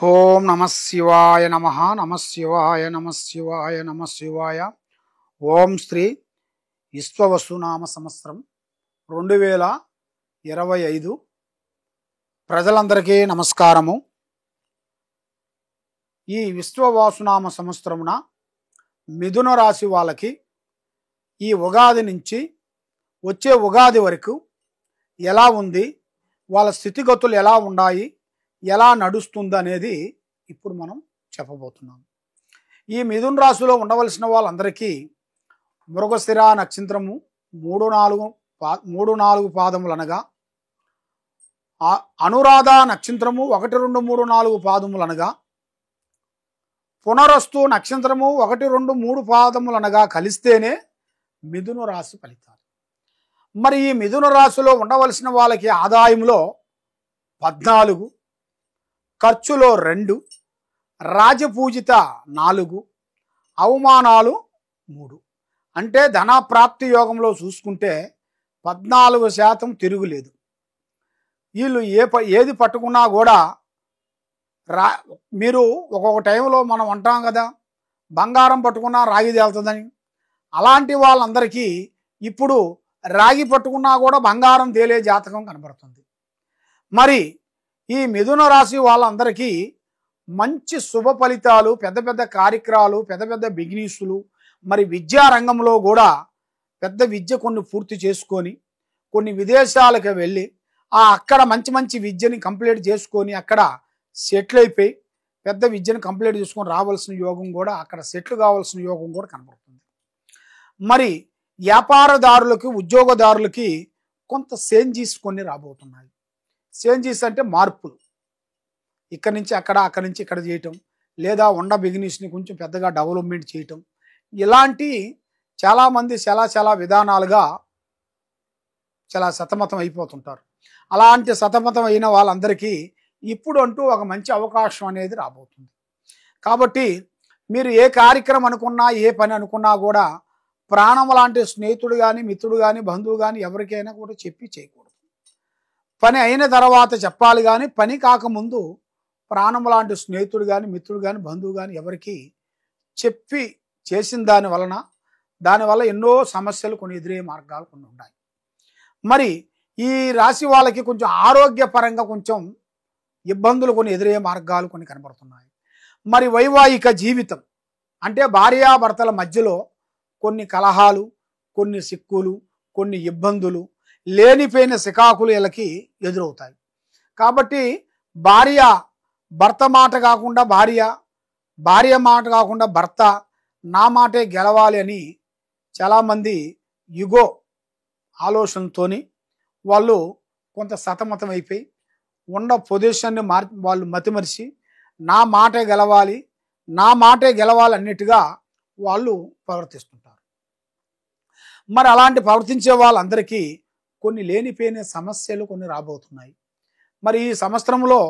ఓం నమ శివాయ నమ నమ శివాయ నమ శివాయ నమ శివాయ. ఓం శ్రీ విశ్వవసునామ సంవత్సరం 2025 ప్రజలందరికీ నమస్కారము. ఈ విశ్వవాసునామ సంవత్సరమున మిథున రాశి వాళ్ళకి ఈ ఉగాది నుంచి వచ్చే ఉగాది వరకు ఎలా ఉంది, వాళ్ళ స్థితిగతులు ఎలా ఉన్నాయి, ఎలా నడుస్తుంది అనేది ఇప్పుడు మనం చెప్పబోతున్నాం. ఈ మిథున రాశిలో ఉండవలసిన వాళ్ళందరికీ మృగశిర నక్షత్రము 3-4 పాదములు అనగా, అనురాధ నక్షత్రము 1, 2, 3, 4 పాదములు అనగా, పునరస్తు నక్షత్రము 1, 2, 3 పాదములు అనగా కలిస్తేనే మిథున రాశి ఫలితాలు. మరి ఈ మిథున రాశిలో ఉండవలసిన వాళ్ళకి ఆదాయంలో 14, ఖర్చులో 2, రాజపూజిత 4, అవమానాలు 3. అంటే ధనప్రాప్తి యోగంలో చూసుకుంటే 14% తిరుగులేదు. వీళ్ళు ఏది పట్టుకున్నా కూడా మీరు ఒక్కొక్క టైంలో మనం అంటాం కదా, బంగారం పట్టుకున్నా రాగి తేలుతుందని. అలాంటి వాళ్ళందరికీ ఇప్పుడు రాగి పట్టుకున్నా కూడా బంగారం తేలే జాతకం కనబడుతుంది. మరి ఈ మిథున రాశి వాళ్ళందరికీ మంచి శుభ ఫలితాలు, పెద్ద పెద్ద కార్యక్రమాలు, పెద్ద పెద్ద బిజినెస్లు, మరి విద్యా రంగంలో కూడా పెద్ద విద్య కొన్ని పూర్తి చేసుకొని కొన్ని విదేశాలకు వెళ్ళి అక్కడ మంచి మంచి విద్యని కంప్లీట్ చేసుకొని అక్కడ సెటిల్ అయిపోయి పెద్ద విద్యను కంప్లీట్ చేసుకొని రావాల్సిన యోగం కూడా, అక్కడ సెటిల్ కావాల్సిన యోగం కూడా కనబడుతుంది. మరి వ్యాపారదారులకి, ఉద్యోగదారులకి కొంత చేంజెస్ కొన్ని రాబోతున్నాయి. చేంజెస్ అంటే మార్పులు, ఇక్కడి నుంచి అక్కడ, అక్కడి నుంచి ఇక్కడ చేయటం, లేదా ఉన్న బిజినెస్ని కొంచెం పెద్దగా డెవలప్మెంట్ చేయటం, ఇలాంటి చాలామంది చాలా విధానాలుగా చాలా సతమతం అయిపోతుంటారు. అలాంటి సతమతం అయిన వాళ్ళందరికీ ఇప్పుడు అంటూ ఒక మంచి అవకాశం అనేది రాబోతుంది. కాబట్టి మీరు ఏ కార్యక్రమం అనుకున్నా, ఏ పని అనుకున్నా కూడా ప్రాణం లాంటి స్నేహితుడు కానీ, మిత్రుడు కానీ, బంధువు కానీ ఎవరికైనా కూడా చెప్పి చేయకూడదు. పని అయిన తర్వాత చెప్పాలి, కానీ పని కాకముందు ప్రాణం లాంటి స్నేహితుడు కానీ, మిత్రుడు కానీ, బంధువు కానీ ఎవరికి చెప్పి చేసిన దానివల్ల ఎన్నో సమస్యలు కొన్ని ఎదురయ్యే మార్గాలు కొన్ని ఉన్నాయి. మరి ఈ రాశి వాళ్ళకి కొంచెం ఆరోగ్యపరంగా కొంచెం ఇబ్బందులు కొన్ని ఎదురయ్యే మార్గాలు కొన్ని కనబడుతున్నాయి. మరి వైవాహిక జీవితం అంటే భార్యాభర్తల మధ్యలో కొన్ని కలహాలు, కొన్ని సిక్కులు, కొన్ని ఇబ్బందులు, లేనిపోయిన సికాకులు వీళ్ళకి ఎదురవుతాయి. కాబట్టి భర్త మాట కాకుండా భార్య మాట కాకుండా భర్త నా మాటే గెలవాలి అని చాలామంది యుగో ఆలోచనతోని వాళ్ళు కొంత సతమతం అయిపోయి ఉన్న పొజిషన్ని వాళ్ళు మతిమరిచి నా మాటే గెలవాలి అన్నట్టుగా వాళ్ళు ప్రవర్తిస్తుంటారు. మరి అలాంటి ప్రవర్తించే వాళ్ళందరికీ కొన్ని లేనిపోయిన సమస్యలు కొన్ని రాబోతున్నాయి. మరి ఈ సంవత్సరంలో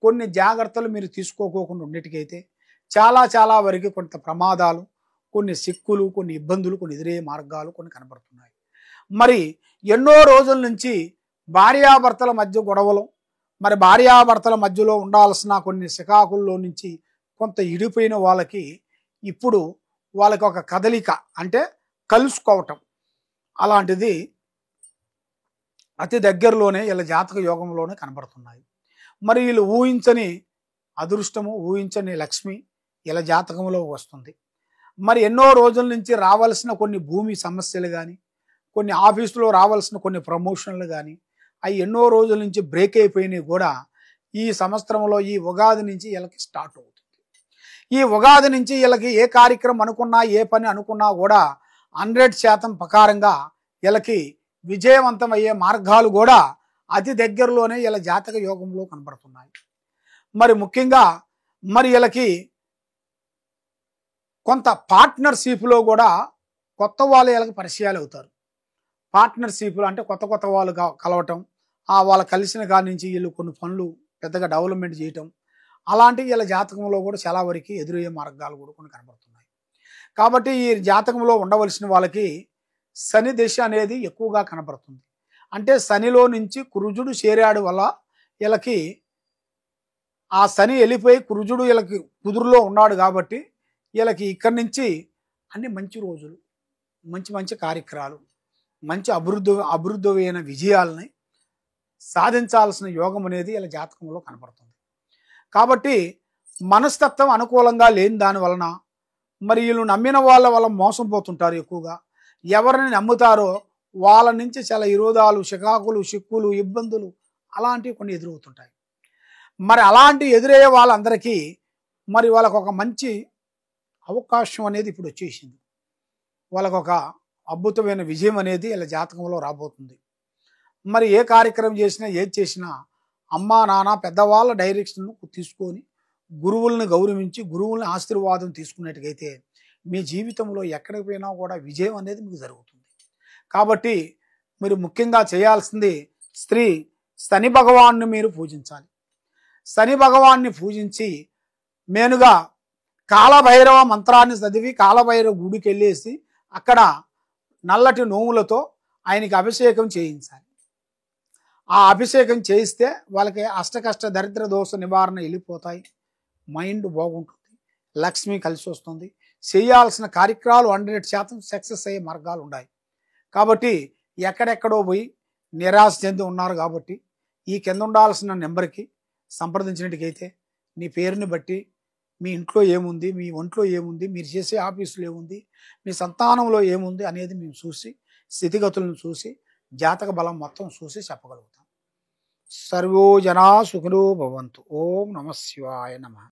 కొన్ని జాగ్రత్తలు మీరు తీసుకోకుండా ఉన్నట్టుకైతే చాలా వరకు కొంత ప్రమాదాలు, కొన్ని సిక్కులు, కొన్ని ఇబ్బందులు, కొన్ని ఎదురయ్యే మార్గాలు కొన్ని కనబడుతున్నాయి. మరి ఎన్నో రోజుల నుంచి భార్యాభర్తల మధ్య గొడవలు, మరి భార్యాభర్తల మధ్యలో ఉండాల్సిన కొన్ని సికాకుల్లో నుంచి కొంత ఇడిపోయిన వాళ్ళకి ఇప్పుడు వాళ్ళకి ఒక కదలిక అంటే కలుసుకోవటం అలాంటిది అతి దగ్గరలోనే వీళ్ళ జాతక యోగంలోనే కనబడుతున్నాయి. మరి వీళ్ళు ఊహించని అదృష్టము, ఊహించని లక్ష్మి వీళ్ళ జాతకంలో వస్తుంది. మరి ఎన్నో రోజుల నుంచి రావాల్సిన కొన్ని భూమి సమస్యలు కానీ, కొన్ని ఆఫీసులో రావాల్సిన కొన్ని ప్రమోషన్లు కానీ అవి ఎన్నో రోజుల నుంచి బ్రేక్ అయిపోయినాయి కూడా ఈ సంవత్సరంలో ఈ ఉగాది నుంచి వీళ్ళకి స్టార్ట్ అవుతుంది. ఈ ఉగాది నుంచి వీళ్ళకి ఏ కార్యక్రమం అనుకున్నా, ఏ పని అనుకున్నా కూడా 100% ప్రకారంగా వీళ్ళకి విజయవంతమయ్యే మార్గాలు కూడా అతి దగ్గరలోనే వీళ్ళ జాతక యోగంలో కనబడుతున్నాయి. మరి ముఖ్యంగా మరి వీళ్ళకి కొంత పార్ట్నర్షిప్లో కూడా కొత్త వాళ్ళు వీళ్ళకి పరిచయాలు అవుతారు. పార్ట్నర్షిప్లు అంటే కొత్త వాళ్ళు కలవటం, వాళ్ళు కలిసిన కాడి నుంచి వీళ్ళు కొన్ని పనులు పెద్దగా డెవలప్మెంట్ చేయటం, అలాంటివి వీళ్ళ జాతకంలో కూడా చాలా వరకు ఎదురయ్యే మార్గాలు కూడా కొన్ని కనబడుతున్నాయి. కాబట్టి ఈ జాతకంలో ఉండవలసిన వాళ్ళకి శని దశ అనేది ఎక్కువగా కనబడుతుంది. అంటే శనిలో నుంచి కురుజుడు చేరాడు వల్ల వీళ్ళకి ఆ శని వెళ్ళిపోయి కురుజుడు వీళ్ళకి కుదురులో ఉన్నాడు కాబట్టి వీళ్ళకి ఇక్కడి నుంచి అన్ని మంచి రోజులు, మంచి మంచి కార్యక్రమాలు, మంచి అభివృద్ధి విజయాలని సాధించాల్సిన యోగం అనేది వీళ్ళ జాతకంలో కనపడుతుంది. కాబట్టి మనస్తత్వం అనుకూలంగా లేని దాని వలన మరి వీళ్ళు నమ్మిన వాళ్ళ వల్ల మోసం పోతుంటారు. ఎక్కువగా ఎవరిని నమ్ముతారో వాళ్ళ నుంచి చాలా విరోధాలు, చికాకులు, చిక్కులు, ఇబ్బందులు అలాంటివి కొన్ని ఎదురవుతుంటాయి. మరి అలాంటి ఎదురయ్యే వాళ్ళందరికీ మరి వాళ్ళకు ఒక మంచి అవకాశం అనేది ఇప్పుడు వచ్చేసింది. వాళ్ళకు ఒక అద్భుతమైన విజయం అనేది వీళ్ళ జాతకంలో రాబోతుంది. మరి ఏ కార్యక్రమం చేసినా ఏది చేసినా అమ్మా నాన్న పెద్దవాళ్ళ డైరెక్షన్ తీసుకొని గురువుల్ని గౌరవించి గురువుల్ని ఆశీర్వాదం తీసుకున్నట్టుగైతే మీ జీవితంలో ఎక్కడికి పోయినా కూడా విజయం అనేది మీకు జరుగుతుంది. కాబట్టి మీరు ముఖ్యంగా చేయాల్సింది స్త్రీ శని భగవాన్ని మీరు పూజించాలి. శని భగవాన్ని పూజించి మేనుగా కాలభైరవ మంత్రాన్ని చదివి కాలభైరవ గుడికి వెళ్ళేసి అక్కడ నల్లటి నోములతో ఆయనకి అభిషేకం చేయించాలి. ఆ అభిషేకం చేయిస్తే వాళ్ళకి అష్టకష్ట దరిద్ర దోష నివారణ వెళ్ళిపోతాయి, మైండ్ బాగుంటుంది, లక్ష్మి కలిసి వస్తుంది, చేయాల్సిన కార్యక్రమాలు 100% సక్సెస్ అయ్యే మార్గాలు ఉన్నాయి. కాబట్టి ఎక్కడెక్కడో పోయి నిరాశ చెంది ఉన్నారు కాబట్టి ఈ కింద ఉండాల్సిన నెంబర్కి సంప్రదించినట్టుకైతే మీ పేరుని బట్టి మీ ఇంట్లో ఏముంది, మీ ఒంట్లో ఏముంది, మీరు చేసే ఆఫీసులో ఏముంది, మీ సంతానంలో ఏముంది అనేది మేము చూసి స్థితిగతులను చూసి జాతక బలం మొత్తం చూసి చెప్పగలుగుతాం. సర్వో జనా సుఖినో భవంతు. ఓం నమః శివాయ నమః.